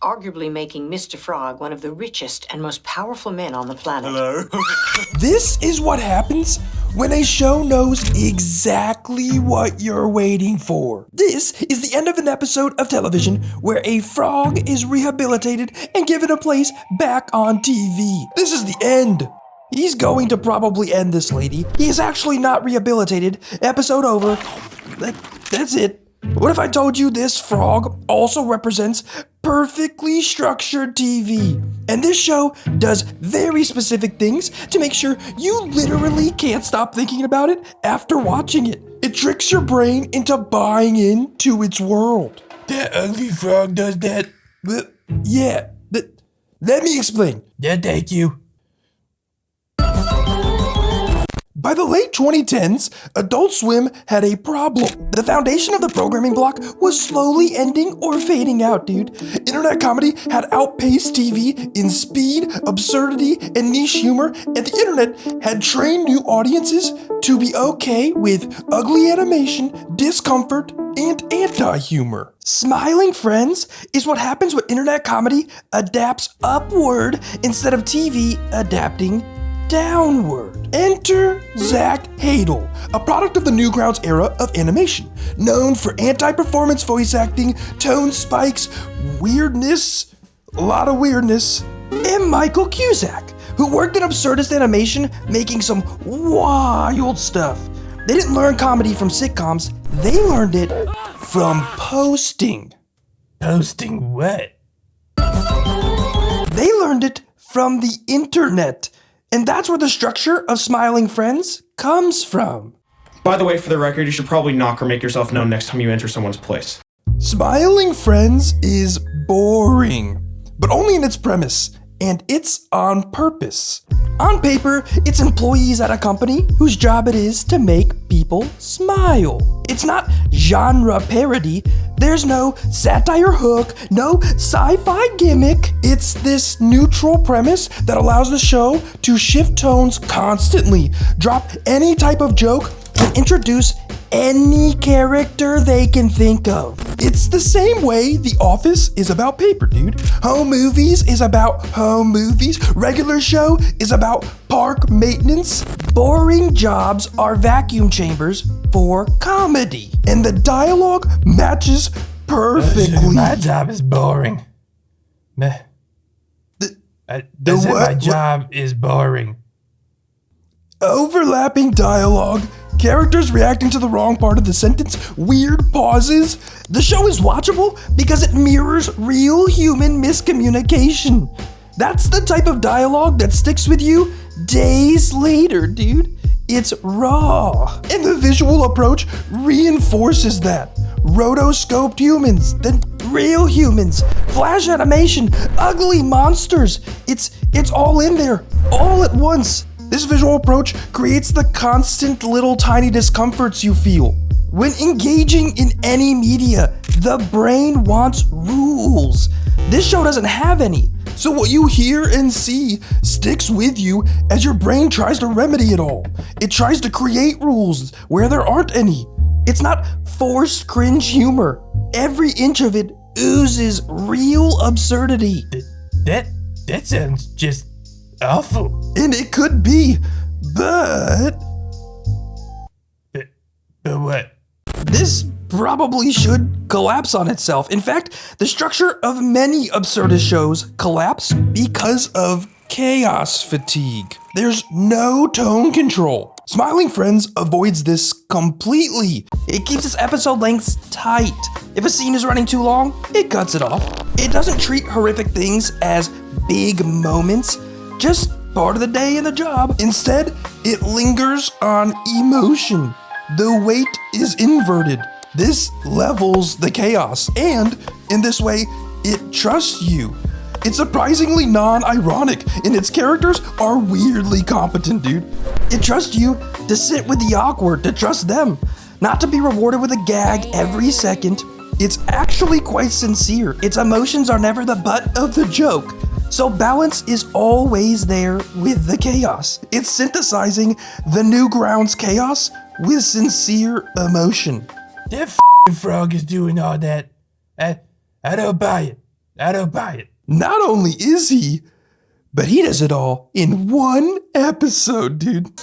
arguably making Mr. Frog one of the richest and most powerful men on the planet. Hello? This is what happens when a show knows exactly what you're waiting for. This is the end of an episode of television where a frog is rehabilitated and given a place back on TV. This is the end. He's going to probably end this lady. He is actually not rehabilitated. Episode over. That's it. What if I told you this frog also represents perfectly structured TV? And this show does very specific things to make sure you literally can't stop thinking about it after watching it. It tricks your brain into buying into its world. That ugly frog does that? Yeah. Let me explain. Yeah, thank you. By the late 2010s, Adult Swim had a problem. The foundation of the programming block was slowly ending or fading out, dude. Internet comedy had outpaced TV in speed, absurdity, and niche humor, and the internet had trained new audiences to be okay with ugly animation, discomfort, and anti-humor. Smiling Friends is what happens when internet comedy adapts upward instead of TV adapting downward. Enter Zach Hadel, a product of the Newgrounds era of animation, known for anti-performance voice acting, tone spikes, weirdness, a lot of weirdness, and Michael Cusack, who worked in absurdist animation making some wild stuff. They didn't learn comedy from sitcoms, they learned it from posting. Posting what? They learned it from the internet. And that's where the structure of Smiling Friends comes from. By the way, for the record, you should probably knock or make yourself known next time you enter someone's place. Smiling Friends is boring, but only in its premise, and it's on purpose. On paper, it's employees at a company whose job it is to make people smile. It's not genre parody. There's no satire hook, no sci-fi gimmick. It's this neutral premise that allows the show to shift tones constantly, drop any type of joke, and introduce any character they can think of. It's the same way The Office is about paper, dude. Home Movies is about home movies. Regular Show is about park maintenance. Boring jobs are vacuum chambers for comedy. And the dialogue matches perfectly. My job is boring. My job is boring. Overlapping dialogue, characters reacting to the wrong part of the sentence, weird pauses. The show is watchable because it mirrors real human miscommunication. That's the type of dialogue that sticks with you days later, dude. It's raw. And the visual approach reinforces that. Rotoscoped humans, then real humans, flash animation, ugly monsters. It's all in there, all at once. This visual approach creates the constant little tiny discomforts you feel. When engaging in any media, the brain wants rules. This show doesn't have any. So what you hear and see sticks with you as your brain tries to remedy it all. It tries to create rules where there aren't any. It's not forced cringe humor. Every inch of it oozes real absurdity. That sounds just awful. And it could be, but what? This probably should collapse on itself. In fact, the structure of many absurdist shows collapse because of chaos fatigue. There's no tone control. Smiling Friends avoids this completely. It keeps its episode lengths tight. If a scene is running too long, it cuts it off. It doesn't treat horrific things as big moments, just part of the day and the job. Instead, it lingers on emotion. The weight is inverted. This levels the chaos, and in this way, it trusts you. It's surprisingly non-ironic, and its characters are weirdly competent, dude. It trusts you to sit with the awkward, to trust them, not to be rewarded with a gag every second. It's actually quite sincere. Its emotions are never the butt of the joke. So balance is always there with the chaos. It's synthesizing the Newgrounds chaos with sincere emotion. That frog is doing all that. I don't buy it. I don't buy it. Not only is he, but he does it all in one episode, dude.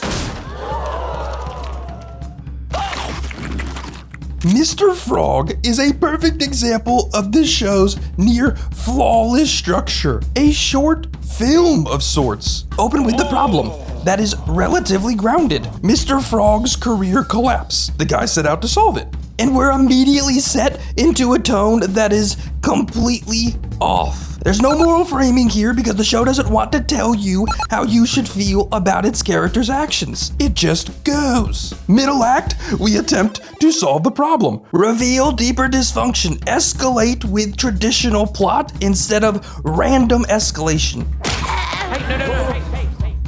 Mr. Frog is a perfect example of this show's near flawless structure. A short film of sorts. Open with the problem that is relatively grounded. Mr. Frog's career collapse. The guy set out to solve it. And we're immediately set into a tone that is completely off. There's no moral framing here because the show doesn't want to tell you how you should feel about its characters' actions. It just goes. Middle act, we attempt to solve the problem. Reveal deeper dysfunction. Escalate with traditional plot instead of random escalation.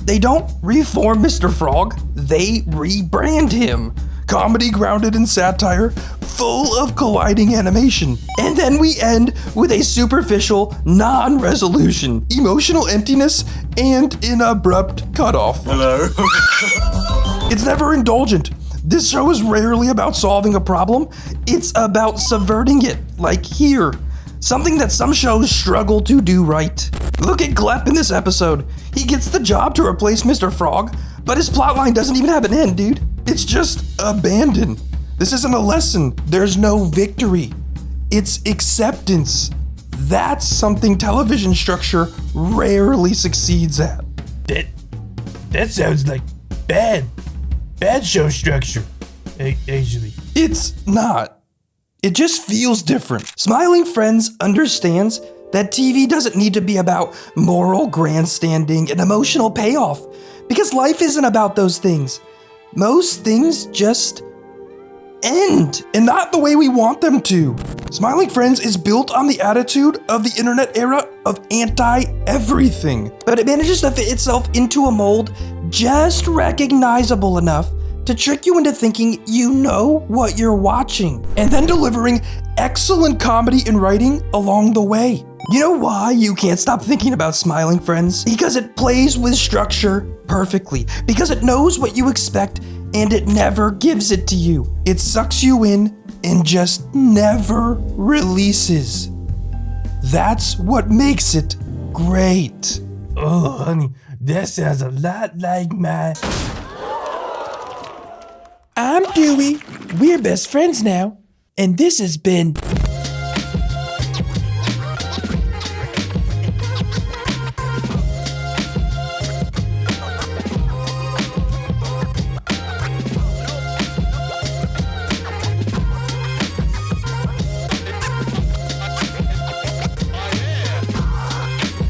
They don't reform Mr. Frog, they rebrand him. Comedy grounded in satire, full of colliding animation. And then we end with a superficial non-resolution, emotional emptiness, and an abrupt cutoff. Hello? It's never indulgent. This show is rarely about solving a problem, it's about subverting it, like here. Something that some shows struggle to do right. Look at Glep in this episode. He gets the job to replace Mr. Frog, but his plotline doesn't even have an end, dude. It's just abandon. This isn't a lesson. There's no victory. It's acceptance. That's something television structure rarely succeeds at. That sounds like bad show structure, actually. It's not. It just feels different. Smiling Friends understands that TV doesn't need to be about moral grandstanding and emotional payoff, because life isn't about those things. Most things just end, and not the way we want them to. Smiling Friends is built on the attitude of the internet era of anti-everything, but it manages to fit itself into a mold just recognizable enough to trick you into thinking you know what you're watching, and then delivering excellent comedy and writing along the way. You know why you can't stop thinking about Smiling Friends? Because it plays with structure perfectly. Because it knows what you expect and it never gives it to you. It sucks you in and just never releases. That's what makes it great. Oh, honey, that sounds a lot like my... I'm Dewey. We're best friends now. And this has been